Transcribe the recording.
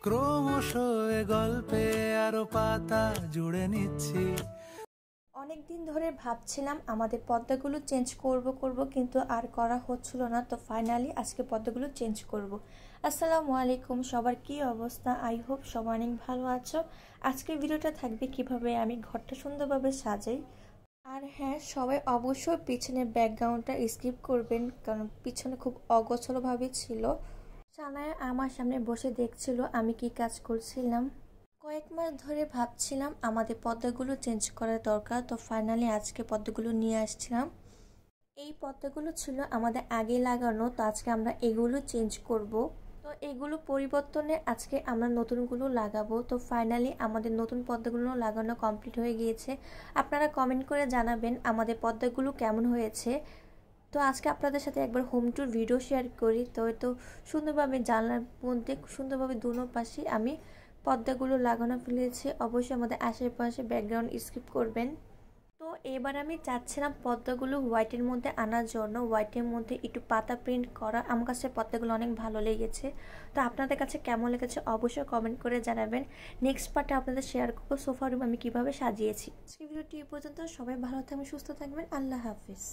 ক্রমশ এ গল্পে আরো পাতা জুড়ে নিচ্ছি। অনেক দিন ধরে ভাবছিলাম আমাদের পর্দাগুলো চেঞ্জ করব কিন্তু আর করা হচ্ছিল না। তো ফাইনালি আজকে পর্দাগুলো চেঞ্জ করব। আসসালামু আলাইকুম, সবার কি অবস্থা? আই হোপ সবাই অনেক ভালো আছো। আজকের ভিডিওটা থাকবে কিভাবে আমি ঘরটা সুন্দরভাবে সাজাই। আর হ্যাঁ, সবাই অবশ্যই পিছনের ব্যাকগ্রাউন্ডটা স্কিপ করবেন, কারণ পিছনে খুব অগোছালোভাবে ছিল। সানায়া আমার সামনে বসে দেখছিল আমি কি কাজ করছিলাম। কয়েক মাস ধরে ভাবছিলাম আমাদের পর্দাগুলো চেঞ্জ করার দরকার। তো ফাইনালি আজকে পর্দাগুলো নিয়ে আসছিলাম। এই পর্দাগুলো ছিল আমাদের আগে লাগানো, তো আজকে আমরা এগুলো চেঞ্জ করব। তো এগুলো পরিবর্তনে আজকে আমরা নতুনগুলো লাগাবো। তো ফাইনালি আমাদের নতুন পর্দাগুলো লাগানো কমপ্লিট হয়ে গিয়েছে। আপনারা কমেন্ট করে জানাবেন আমাদের পর্দাগুলো কেমন হয়েছে। তো আজকে আপনাদের সাথে একবার হোম ট্যুর ভিডিও শেয়ার করি। তো সুন্দরভাবে জানলার মধ্যে সুন্দরভাবে দুনো পাশে আমি পর্দাগুলো লাগানো ফেলেছি। অবশ্যই আমাদের আশেপাশে ব্যাকগ্রাউন্ড স্কিপ করবেন। তো এবার আমি চাচ্ছিলাম পর্দাগুলো হোয়াইটের মধ্যে আনার জন্য, হোয়াইটের মধ্যে একটু পাতা প্রিন্ট করা। আমার কাছে পর্দাগুলো অনেক ভালো লেগেছে। তো আপনাদের কাছে কেমন লেগেছে অবশ্যই কমেন্ট করে জানাবেন। নেক্সট পার্টে আপনাদের শেয়ার করবো সোফা রুম আমি কিভাবে সাজিয়েছি। আজকে ভিডিওটি এই পর্যন্ত। সবাই ভালো থাকবেন, সুস্থ থাকবেন। আল্লাহ হাফিজ।